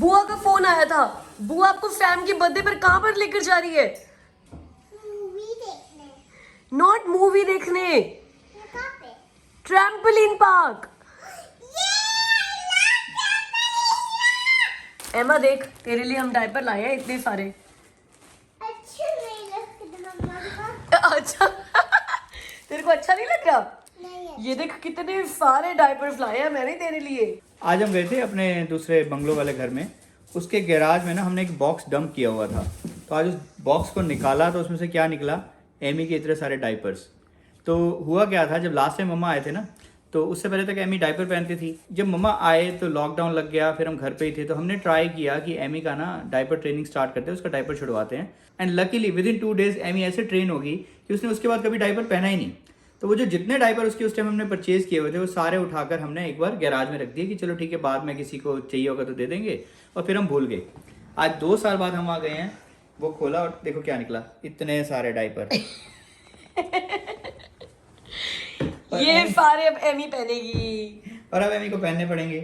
बुआ का फोन आया था। बुआ आपको फैम की बर्थडे पर कहां पर लेकर जा रही है? मूवी देखने। नॉट मूवी देखने, कहाँ पे? Trampoline park. एमा देख, तेरे लिए हम डायपर लाए हैं इतने सारे। अच्छा नहीं लगता मम्मा। अच्छा तेरे को अच्छा नहीं लग रहा? नहीं है। ये देख कितने सारे डायपर्स लाए हैं मैंने तेरे लिए। आज हम गए थे अपने दूसरे बंगलो वाले घर में। उसके गैराज में ना हमने एक बॉक्स डंप किया हुआ था। तो आज उस बॉक्स को निकाला तो उसमें से क्या निकला, एमी के इतने सारे डायपर्स। तो हुआ क्या था, जब लास्ट टाइम मम्मा आए थे ना, तो उससे पहले तक एमी डायपर पहनती थी। जब मम्मा आए तो लॉकडाउन लग गया, फिर हम घर पे ही थे। तो हमने ट्राई किया कि एमी का ना डायपर ट्रेनिंग स्टार्ट करते हैं, उसका डायपर छुड़वाते हैं। And luckily within 2 days Amy ऐसे ट्रेन होगी कि उसने उसके बाद कभी डायपर पहना ही नहीं। तो वो जो जितने डायपर उसके उस टाइम हमने परचेज किए हुए थे वो सारे उठाकर हमने एक बार गैराज में रख दिए कि चलो ठीक है, बाद में किसी को चाहिए होगा तो दे देंगे। और फिर हम भूल गए। आज 2 साल बाद हम आ गए हैं, वो खोला और देखो क्या निकला, इतने सारे डायपर। ये सारे अब एमी पहनेगी। और अब एमी को पहनने पड़ेंगे।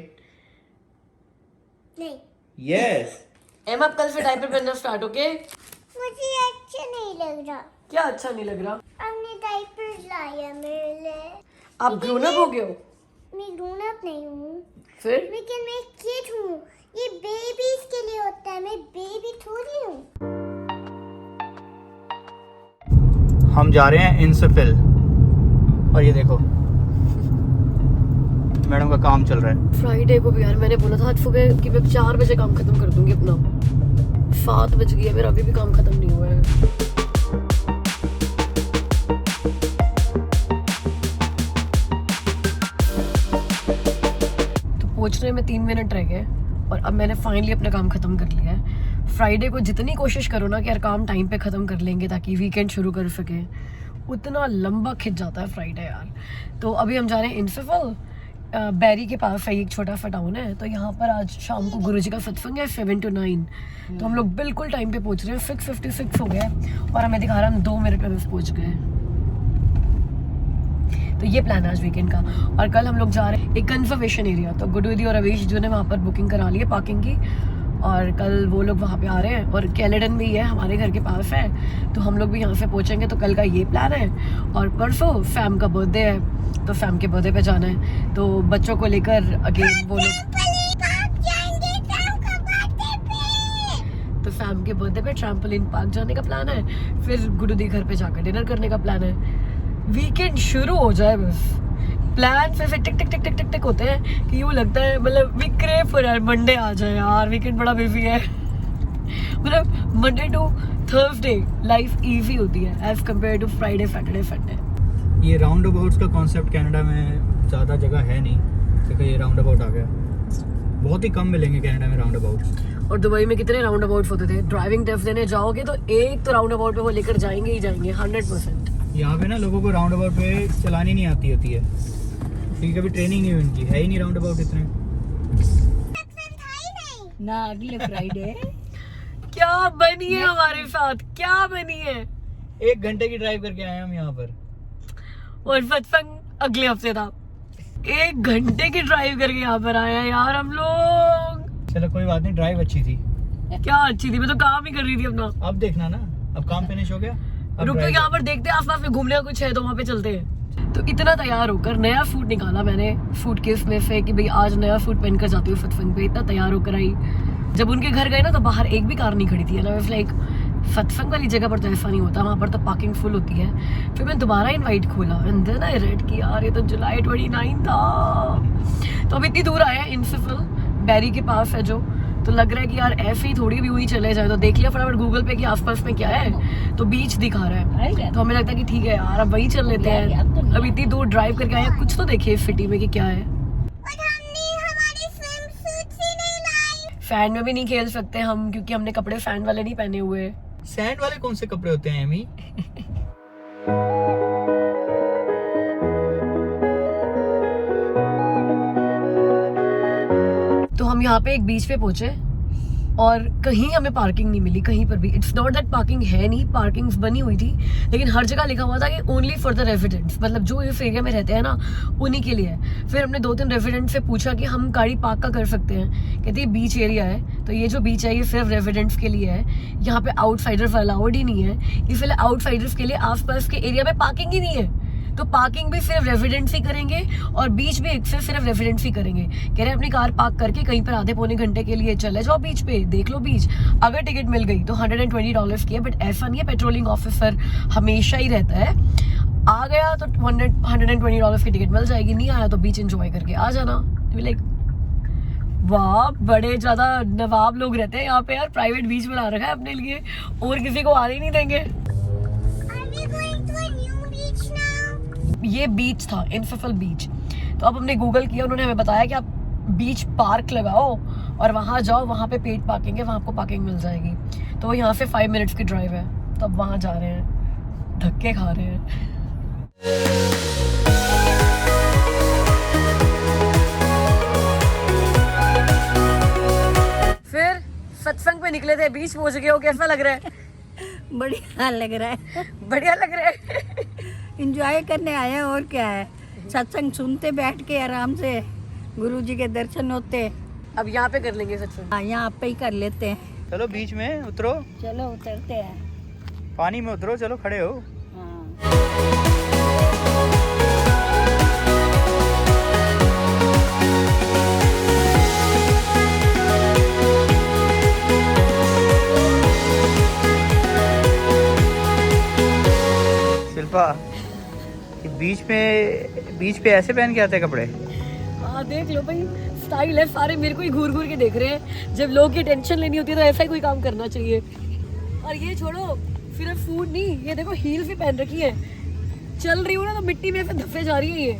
नहीं। यस। एमा अब कल से डायपर पहनना स्टार्ट, ओके? मुझे अच्छा नहीं लग रहा। क्या अच्छा नहीं लग रहा? हमने डायपर लाया मेरे लिए। आप ग्रोन अप हो गए हो? मैं ग्रोन अप नहीं हूँ, फिर लेकिन मैं किड हूँ। ये बेबीज के लिए होता है, मैं बेबी थोड़ी हूँ। हम जा रहे हैं इंसफिल। और ये देखो मैडम का काम चल रहा है। फ्राइडे को भी यार मैंने बोला था आज सुबह कि मैं 4 बजे काम खत्म कर दूंगी अपना। 7 बज गया, मेरा अभी भी काम खत्म नहीं हुआ है। तो पहुंचने में 3 मिनट रह गए और अब मैंने फाइनली अपना काम खत्म कर लिया है। फ्राइडे को जितनी कोशिश करो ना कि यार काम टाइम पे खत्म कर लेंगे ताकि वीकेंड शुरू कर सके, उतना लंबा खिंच जाता है फ्राइडे यार। तो अभी हम जा रहे हैं इंसफिल। बैरी के पास है एक छोटा सा टाउन है। तो यहाँ पर आज शाम को गुरुजी का सत्संग है 7 to 9। तो हम लोग बिल्कुल टाइम पे पहुंच रहे हैं। 6:56 हो गया और हमें दिखा रहा है हम 2 मिनट में बस पहुंच गए। तो ये प्लान है आज वीकेंड का। और कल हम लोग जा रहे हैं एक कंजर्वेशन एरिया। तो गुड्डू दीदी और अवेश जो ने वहाँ पर बुकिंग करा ली है पार्किंग की, और कल वो लोग वहाँ पे आ रहे हैं। और कैलेडन भी है हमारे घर के पास है, तो हम लोग भी यहाँ से पहुँचेंगे। तो कल का ये प्लान है। और परसों फैम का बर्थडे है, तो फैम के बर्थडे पे जाना है। तो बच्चों को लेकर अगेन वो लोग तो फैम के बर्थडे पे ट्रैम्पोलिन पार्क जाने का प्लान है। फिर गुड्डू दी घर पे जाकर डिनर करने का प्लान है। वीकेंड शुरू हो जाए बस। प्लान फिर से टिक टिक टिक टिक टिक टिक होते हैं कि यूँ लगता है मतलब वी क्रेव फॉर यार मंडे आ जाए यार, वीकेंड बड़ा बिजी है। मतलब Monday to Thursday life easy होती है as compare to Friday Saturday Sunday. ये राउंड अबाउट्स का कॉन्सेप्ट कनाडा में ज़्यादा जगह है नहीं, क्योंकि ये राउंड अबाउट आ गया। बहुत ही कम मिलेंगे कनाडा में राउंड अबाउट्स। और दुबई में कितने राउंड अबाउट होते थे। ड्राइविंग टेस्ट देने जाओगे तो एक तो राउंड अबाउट पे वो लेकर जाएंगे ही जाएंगे 100%। यहाँ पे ना लोगों को राउंड अबाउट पे चलानी नहीं आती होती है, क्योंकि कभी ट्रेनिंग नहीं हुई उनकी, है ही नहीं राउंड अबाउट इतने। ना अगले फ्राइडे। क्या बनी है हमारे साथ, क्या बनी है? 1 घंटे की ड्राइव करके आए हम यहाँ पर। और सत्संग अगले हफ्ते था। 1 घंटे की ड्राइव करके यहाँ पर आए हैं यार हम लोग। चलो कोई बात नहीं, ड्राइव अच्छी थी। क्या अच्छी थी, मैं तो काम ही कर रही थी अपना। अब देखना ना, अब काम फिनिश हो गया। अब रुको drive यहाँ पर देखते हैं आसपास में घूमने का कुछ है तो वहाँ पे चलते हैं। तो इतना तैयार होकर नया सूट निकाला मैंने सूट केस में से कि भाई आज नया सूट पहनकर जाती हूँ सत्संग पे। इतना तैयार होकर आई। जब उनके घर गए ना तो बाहर एक भी कार नहीं खड़ी थी ना। लाइक सत्संग वाली जगह पर तो ऐसा नहीं होता, वहाँ पर तो पार्किंग फुल होती है। फिर मैं दोबारा इनवाइट खोला एंड देन आई रेड कि यार ये तो जुलाई 29 था। तो अब इतनी दूर आए हैं इंसफिल, बैरी के पास है जो। तो लग रहा है कि यार ऐसे ही थोड़ी भी हुई चले जाए। तो देख लिया फटाफट गूगल पे कि आसपास में क्या है, तो बीच दिखा रहा है। तो हमें लगता है कि ठीक है यार अब वही चल लेते हैं। अब इतनी दूर ड्राइव करके आए हैं, कुछ तो देखिए सिटी में कि क्या है। फैन में भी नहीं खेल सकते हम, क्योंकि हमने कपड़े फैन वाले नहीं पहने हुए। सैंड वाले कौन से कपड़े होते हैं एमी? तो हम यहाँ पे एक बीच पे पहुंचे और कहीं हमें पार्किंग नहीं मिली, कहीं पर भी। इट्स नॉट दैट पार्किंग है नहीं, पार्किंग्स बनी हुई थी, लेकिन हर जगह लिखा हुआ था कि ओनली फॉर द रेजिडेंट्स, मतलब जो इस एरिया में रहते हैं ना उन्हीं के लिए है। फिर हमने 2-3 रेजिडेंट से पूछा कि हम गाड़ी पार्क का कर सकते हैं, कहते हैं बीच एरिया है, तो ये जो बीच है ये सिर्फ रेजिडेंट्स के लिए है, यहाँ पे आउटसाइडर्स अलाउड ही नहीं है, इसलिए आउटसाइडर्स के लिए आसपास के एरिया में पार्किंग ही नहीं है, तो पार्किंग भी सिर्फ रेजिडेंट्स ही करेंगे और बीच भी सिर्फ रेजिडेंट्स ही करेंगे। कह रहे अपनी कार पार्क करके कहीं पर आधे पौने घंटे के लिए चले जाओ बीच पे, देख लो बीच। अगर टिकट मिल गई तो $120 की है, बट ऐसा नहीं है, पेट्रोलिंग ऑफिसर हमेशा ही रहता है। आ गया तो $120 की टिकट मिल जाएगी, नहीं आया तो बीच एंजॉय करके आ जाना। लाइक वाह, बड़े ज्यादा नवाब लोग रहते हैं यहाँ पे यार, प्राइवेट बीच बना रखा है अपने लिए और किसी को आने ही नहीं देंगे। Are we going to a new beach now? ये बीच था, इनफिफल बीच। तो अब हमने गूगल किया, उन्होंने हमें बताया कि आप बीच पार्क लगाओ और वहाँ जाओ, वहाँ पे पेड पार्किंग है, वहाँ आपको पार्किंग मिल जाएगी। तो यहाँ से 5 मिनट्स की ड्राइव है, तो अब वहाँ जा रहे हैं, धक्के खा रहे हैं। फिर सत्संग पे निकले थे, बीच पहुंच गए हो, कैसा लग रहा है? बढ़िया लग रहा है, बढ़िया लग रहा है। एंजॉय करने आए हैं और क्या है। सत्संग सुनते बैठ के आराम से, गुरुजी के दर्शन होते। अब यहाँ पे कर लेंगे सत्संग। हाँ, यहाँ पे ही कर लेते हैं। चलो बीच में उतरो, चलो उतरते हैं। पानी में उतरो, चलो खड़े हो। हाँ, शिल्पा, ये बीच पे ऐसे पहन के आते हैं कपड़े? हाँ देख लो भाई, स्टाइल है, सारे मेरे को ही घूर घूर के देख रहे हैं। जब लोग की टेंशन लेनी होती है तो ऐसा ही कोई काम करना चाहिए। और ये छोड़ो, सिर्फ फूड नहीं, ये देखो हील्स भी पहन रखी है, चल रही हूँ ना तो मिट्टी में ऐसे धब्बे जा रही है ये।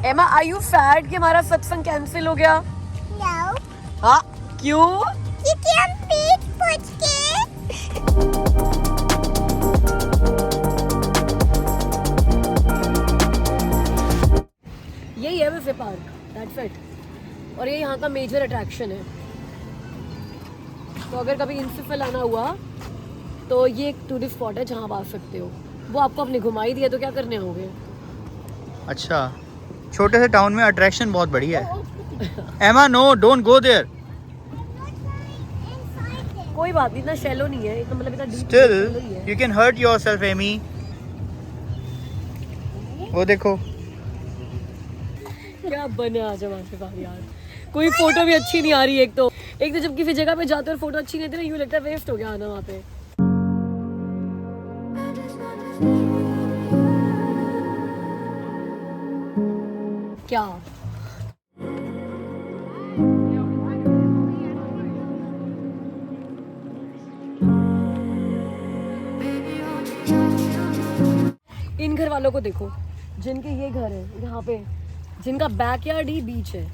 एमा, आर यू सैड कि हमारा सत्संग कैंसिल हो गया? No. हाँ, क्यों? क्योंकि हम पेट पूछ के यही है वैसे पार्क, दैट्स इट। और ये यहाँ का मेजर अट्रैक्शन है। तो अगर कभी इनसिफल आना हुआ तो ये एक टूरिस्ट स्पॉट है जहाँ आप आ सकते हो। वो आपको अपने घुमाई दिया तो क्या करने आओगे? अच्छा, छोटे से टाउन में अट्रैक्शन बहुत बड़ी है। एमा, नो, डोंट गो देयर। कोई बात नहीं, इतना शैलो नहीं है, इतना मतलब इतना डीप स्टिल ही है। You can hurt yourself Amy. वो देखो, क्या बने आज हमारे पास यार, कोई फोटो भी अच्छी नहीं आ रही। एक तो जब किसी जगह पे जाते हो और फोटो अच्छी नहीं आती ना, यूँ लगता है वेस्ट हो गया आना वहाँ पे। क्या इन घर वालों को देखो, जिनके ये घर है यहाँ पे, जिनका बैकयार्ड ही बीच है।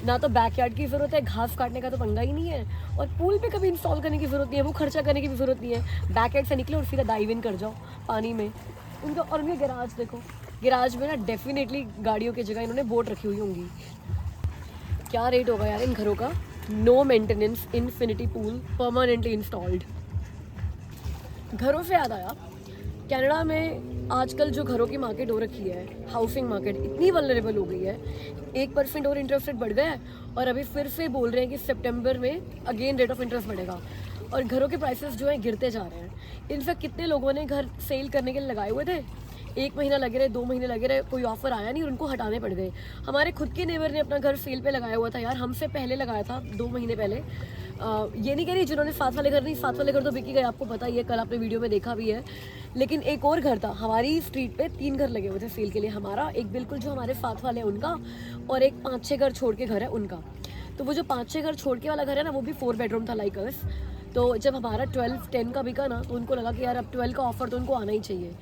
ना तो बैकयार्ड की ज़रूरत है, घास काटने का तो पंगा ही नहीं है, और पूल पे कभी इंस्टॉल करने की ज़रूरत नहीं है, वो खर्चा करने की भी ज़रूरत नहीं है। बैकयार्ड से निकलो और सीधा डाइव इन कर जाओ पानी में। उनका और उनके गैराज देखो, गैराज में ना डेफिनेटली गाड़ियों की जगह इन्होंने बोट रखी हुई होंगी। क्या रेट होगा यार इन घरों का? No maintenance, infinity pool, permanently installed. घरों से याद आया, कनाडा में आजकल जो घरों की मार्केट हो रखी है, हाउसिंग मार्केट इतनी वल्नरेबल हो गई है, 1% और इंटरेस्ट रेट बढ़ गया है, और अभी फिर से बोल रहे हैं कि सितंबर में अगेन रेट ऑफ इंटरेस्ट बढ़ेगा, और घरों के प्राइसेस जो हैं गिरते जा रहे हैं। इनफैक्ट कितने लोगों ने घर सेल करने के लिए लगाए हुए थे, 1 महीना लगे रहे, 2 महीने लगे रहे, कोई ऑफर आया नहीं और उनको हटाने पड़ गए। हमारे खुद के नेबर ने अपना घर सेल पे लगाया हुआ था यार, हमसे पहले लगाया था, 2 महीने पहले। ये नहीं कह रही जिन्होंने साथ वाले घर नहीं, साथ वाले घर तो बिक ही गए, आपको पता ही है, कल आपने वीडियो में देखा भी है। लेकिन एक और घर था हमारी स्ट्रीट पे, 3 घर लगे हुए थे सेल के लिए। हमारा एक बिल्कुल जो हमारे साथ वाले हैं उनका, और एक 5-6 घर छोड़ के घर है उनका। तो वो जो 5-6 घर छोड़ के वाला घर है ना, वो भी 4 बेडरूम था लाइक अस। तो जब हमारा 12-10 का बिका ना, तो उनको लगा कि यार अब 12 का ऑफर तो उनको आना ही चाहिए।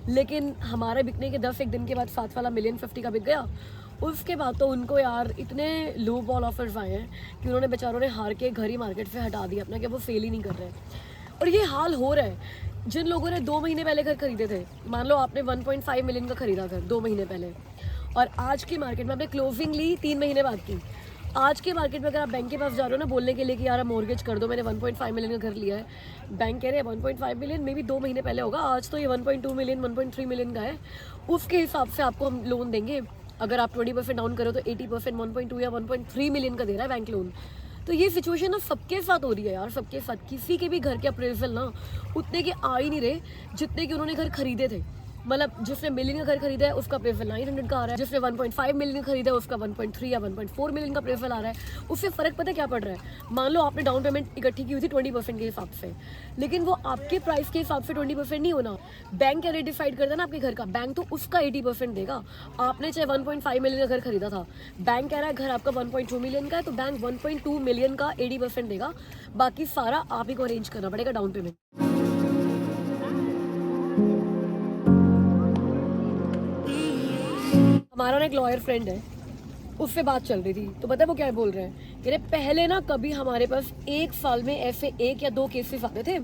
लेकिन हमारे बिकने के 10-1 दिन के बाद साथ वाला 1,50,000 का बिक गया। उसके बाद तो उनको यार इतने लो बॉल ऑफर्स आए हैं कि उन्होंने बेचारों ने हार के घर ही मार्केट से हटा दिया अपना, कि वो सेल ही नहीं कर रहे। और ये हाल हो रहा है, जिन लोगों ने 2 महीने पहले घर खरीदे थे, मान लो आपने 1.5 मिलियन का खरीदा घर 2 महीने पहले, और आज की मार्केट में आपने क्लोजिंग ली 3 महीने बाद की, आज के मार्केट में अगर आप बैंक के पास जा रहे हो ना बोलने के लिए कि यार मॉर्गेज कर दो, मैंने 1.5 मिलियन का घर लिया है, बैंक कह रहे हैं 1.5 मिलियन मे बी 2 महीने पहले होगा, आज तो ये 1.2 मिलियन 1.3 मिलियन का है, उसके हिसाब से आपको हम लोन देंगे। अगर आप 20% डाउन करो तो 80% 1.2 या 1.3 मिलियन का दे रहा है बैंक लोन। तो ये सिचुएशन ना सबके साथ हो रही है यार, सबके साथ। किसी के भी घर के अप्रेजल ना उतने के आ ही नहीं रहे जितने कि उन्होंने घर खरीदे थे। मतलब जिसने मिलियन का घर खरीदा है उसका अप्रेजल 900 का आ रहा है, जिसने 1.5 मिलियन खरीदा है उसका 1.3 या 1.4 मिलियन का अप्रेजल आ रहा है। उससे फ़र्क पता है क्या पड़ रहा है? मान लो आपने डाउन पेमेंट इकट्ठी की हुई थी 20% के हिसाब से, लेकिन वो आपके प्राइस के हिसाब से 20% नहीं होना। बैंक क्या रेट डिसाइड करता है ना आपके घर का, बैंक तो उसका 80% देगा। आपने चाहे 1.5 मिलियन का घर खरीदा था, बैंक कह रहा है घर आपका 1.2 मिलियन का है, तो बैंक 1.2 मिलियन का 80% देगा, बाकी सारा आप ही को अरेंज करना पड़ेगा डाउन पेमेंट। हमारा ना एक लॉयर फ्रेंड है, उससे बात चल रही थी, तो पता है वो क्या बोल रहे हैं? कह रहे पहले ना कभी हमारे पास 1 साल में ऐसे 1 या 2 केसेस आते थे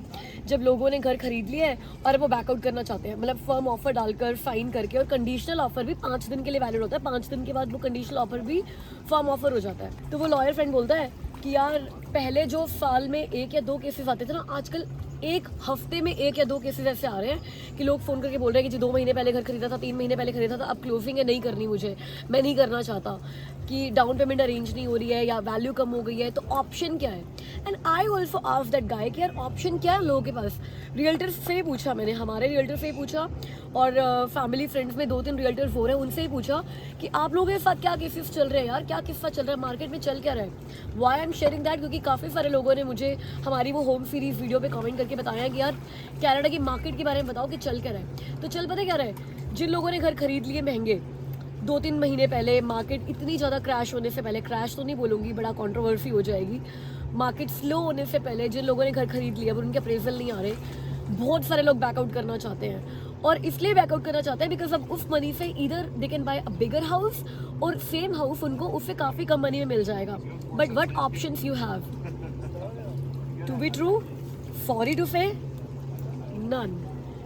जब लोगों ने घर खरीद लिया है और वो बैकआउट करना चाहते हैं, मतलब फर्म ऑफर डालकर साइन करके, और कंडीशनल ऑफर भी 5 दिन के लिए वैलिड होता है, 5 दिन के बाद वो कंडीशनल ऑफर भी फर्म ऑफर हो जाता है। तो वो लॉयर फ्रेंड बोलता है कि यार पहले जो साल में 1 या 2 केसेस आते थे ना, आजकल 1 हफ्ते में 1 या 2 केसेस ऐसे आ रहे हैं कि लोग फ़ोन करके बोल रहे हैं कि जी 2 महीने पहले घर खरीदा था, 3 महीने पहले खरीदा था, अब क्लोजिंग है, नहीं करनी मुझे, मैं नहीं करना चाहता, कि डाउन पेमेंट अरेंज नहीं हो रही है या वैल्यू कम हो गई है, तो ऑप्शन क्या है? And I also asked that guy कि यार ऑप्शन क्या है लोगों के पास। रियल्टर से पूछा मैंने, हमारे रियल्टर से पूछा, और फैमिली फ्रेंड्स में 2-3 रियल्टर्स हो रहे हैं, उनसे ही पूछा कि आप लोगों के साथ क्या केसेस चल रहे हैं यार, क्या किस्सा चल रहा है, मार्केट में चल क्या रहा है। Why I am sharing that, क्योंकि काफ़ी सारे लोगों ने मुझे हमारी वो होम सीरीज़ वीडियो पे कमेंट करके बताया कि यार कनाडा की मार्केट के बारे में बताओ कि चल क्या रहा है। तो चल पता क्या रहा है, जिन लोगों ने घर खरीद लिए महंगे 2-3 महीने पहले, मार्केट इतनी ज़्यादा क्रैश होने से पहले, क्रैश तो नहीं बोलूँगी, बड़ा कंट्रोवर्सी हो जाएगी, मार्केट स्लो होने से पहले जिन लोगों ने घर खरीद लिया, अब उनके अप्रेजल नहीं आ रहे, बहुत सारे लोग बैकआउट करना चाहते हैं। और इसलिए बैकआउट करना चाहते हैं बिकॉज अब उस मनी से इधर they can buy a bigger house, और सेम हाउस उनको उससे काफ़ी कम मनी में मिल जाएगा। But what options you have? To be true, sorry to say, none.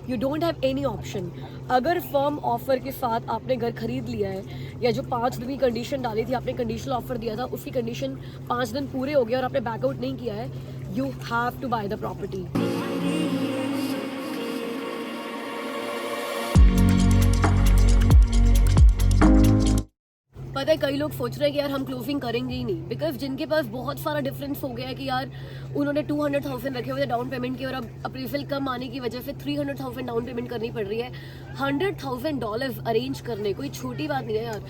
You don't have any option. अगर फर्म ऑफर के साथ आपने घर खरीद लिया है, या जो 5 दिन की कंडीशन डाली थी, आपने कंडीशनल ऑफर दिया था, उसकी कंडीशन 5 दिन पूरे हो गए और आपने बैकआउट नहीं किया है, you have to buy the property. पता है कई लोग सोच रहे हैं कि यार हम क्लोजिंग करेंगे ही नहीं, बिकॉज जिनके पास बहुत सारा डिफरेंस हो गया है कि यार उन्होंने 200,000 रखे हुए थे डाउन पेमेंट के, और अब अप्रेजल कम आने की वजह से 300,000 डाउन पेमेंट करनी पड़ रही है। $100,000 अरेंज करने कोई छोटी बात नहीं है यार।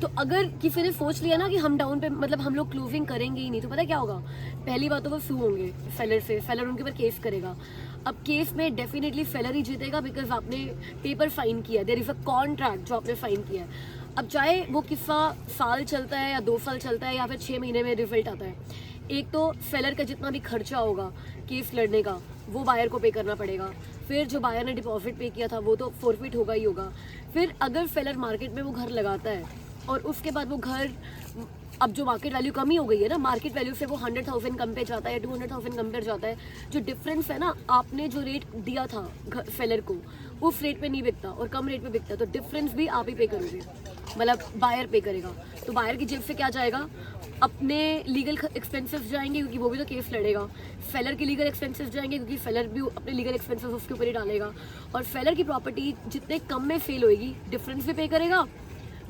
तो अगर किसी ने सोच लिया ना कि हम डाउन पे मतलब हम लोग क्लोजिंग करेंगे ही नहीं, तो पता है क्या होगा? पहली बात तो वो सू होंगे सेलर से, सेलर उनके ऊपर केस करेगा। अब केस में डेफिनेटली सेलर ही जीतेगा, बिकॉज आपने पेपर साइन किया, देयर इज अ कॉन्ट्रैक्ट जो आपने साइन किया है। अब चाहे वो किस्सा साल चलता है या 2 साल चलता है या फिर 6 महीने में रिजल्ट आता है, एक तो सेलर का जितना भी खर्चा होगा केस लड़ने का वो बायर को पे करना पड़ेगा, फिर जो बायर ने डिपॉजिट पे किया था वो तो फोरफिट होगा ही होगा। फिर अगर सेलर मार्केट में वो घर लगाता है और उसके बाद वो घर, अब जो मार्केट वैल्यू कम ही हो गई है ना, मार्केट वैल्यू से वो 100,000 कम पे जाता है या 200,000 कम पे जाता है, जो डिफरेंस है ना, आपने जो रेट दिया था सेलर को उस रेट पे नहीं बिकता और कम रेट पे बिकता है, तो डिफरेंस भी आप ही पे करोगे, मतलब बायर पे करेगा। तो बायर की जेब से क्या जाएगा? अपने लीगल एक्सपेंसेस जाएंगे क्योंकि वो भी तो केस लड़ेगा, सेलर के लीगल एक्सपेंसेस जाएंगे क्योंकि सेलर भी अपने लीगल एक्सपेंसेस उसके ऊपर ही डालेगा, और सेलर की प्रॉपर्टी जितने कम में सेल होएगी डिफरेंस भी पे करेगा,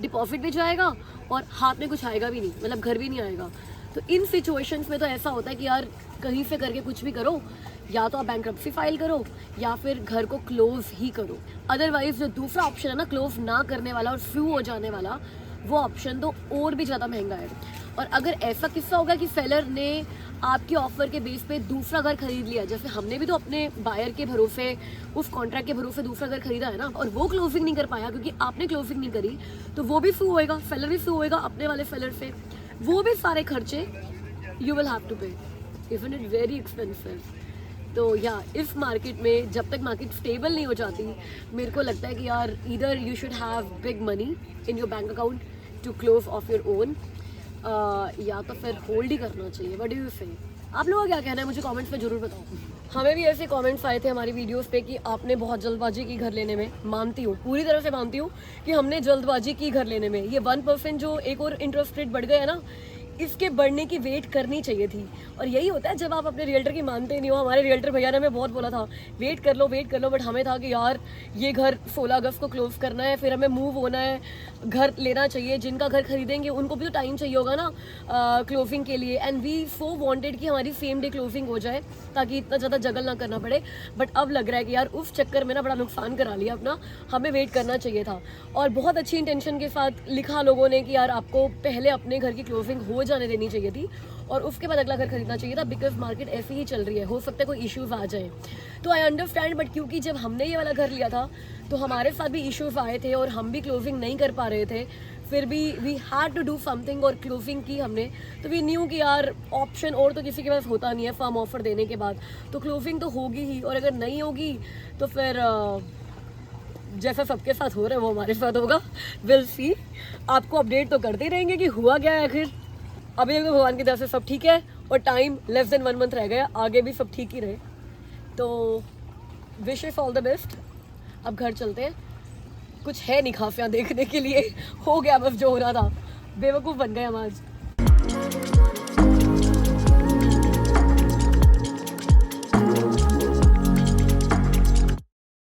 डिपॉजिट भी जाएगा और हाथ में कुछ आएगा भी नहीं, मतलब घर भी नहीं आएगा। तो इन सिचुएशंस में तो ऐसा होता है कि यार कहीं से करके कुछ भी करो, या तो आप बैंक्रप्सी फाइल करो या फिर घर को क्लोज ही करो। अदरवाइज जो दूसरा ऑप्शन है ना, क्लोज ना करने वाला और फ्यू हो जाने वाला, वो ऑप्शन तो और भी ज़्यादा महंगा है। और अगर ऐसा किस्सा होगा कि सेलर ने आपके ऑफर के बेस पे दूसरा घर खरीद लिया, जैसे हमने भी तो अपने बायर के भरोसे, उस कॉन्ट्रैक्ट के भरोसे दूसरा घर खरीदा है ना, और वो क्लोजिंग नहीं कर पाया क्योंकि आपने क्लोजिंग नहीं करी, तो वो भी फ्यू होएगा, सेलर भी फ्यू होएगा अपने वाले सेलर से, वो भी सारे खर्चे यू विल हैव टू पे, इवन इट वेरी एक्सपेंसिव। तो या इस मार्केट में जब तक मार्केट स्टेबल नहीं हो जाती, मेरे को लगता है कि यार either you should have big money in your bank account to close off your own, या तो फिर होल्ड ही करना चाहिए। व्हाट डू यू से? आप लोगों का क्या कहना है मुझे कमेंट्स में जरूर बताओ। हमें भी ऐसे कमेंट्स आए थे हमारी वीडियोस पे कि आपने बहुत जल्दबाजी की घर लेने में। मानती हूँ, पूरी तरह से मानती हूँ कि हमने जल्दबाजी की घर लेने में। ये 1% जो एक और इंटरेस्ट रेट बढ़ गया है ना, इसके बढ़ने की वेट करनी चाहिए थी। और यही होता है जब आप अपने रियल्टर की मानते नहीं हो। हमारे रियल्टर भैया ने हमें बहुत बोला था वेट कर लो, बट हमें था कि यार ये घर 16 अगस्त को क्लोज करना है, फिर हमें मूव होना है, घर लेना चाहिए। जिनका घर खरीदेंगे उनको भी तो टाइम चाहिए होगा ना क्लोजिंग के लिए। एंड वी सो वांटेड कि हमारी सेम डे क्लोजिंग हो जाए ताकि इतना ज़्यादा जगल ना करना पड़े। बट अब लग रहा है कि यार उस चक्कर में ना बड़ा नुकसान करा लिया अपना, हमें वेट करना चाहिए था। और बहुत अच्छी इंटेंशन के साथ लिखा लोगों ने कि यार आपको पहले अपने घर की क्लोजिंग हो जाने देनी चाहिए थी और उसके बाद अगला घर खरीदना चाहिए था, बिकॉज मार्केट ऐसी ही चल रही है। हो सकता है कोई इश्यूज आ जाए, तो आई अंडरस्टैंड। बट क्योंकि जब हमने ये वाला घर लिया था तो हमारे साथ भी इश्यूज आए थे और हम भी क्लोजिंग नहीं कर पा रहे थे, फिर भी we had to do something और क्लोजिंग की हमने। तो वी न्यू कि यार ऑप्शन और तो किसी के पास होता नहीं है फर्म ऑफर देने के बाद, तो क्लोजिंग तो होगी ही। और अगर नहीं होगी तो फिर जैसा सबके साथ हो रहा है वो हमारे साथ होगा। विल सी, आपको अपडेट तो करते ही रहेंगे कि हुआ क्या है आखिर। अभी तो भगवान की तरफ से सब ठीक है और टाइम लेस देन 1 मंथ रह गया, आगे भी सब ठीक ही रहे। तो विशेस ऑल द बेस्ट। अब घर चलते हैं, कुछ है नहीं खास यहाँ देखने के लिए। हो गया बस जो हो रहा था, बेवकूफ़ बन गए हम आज।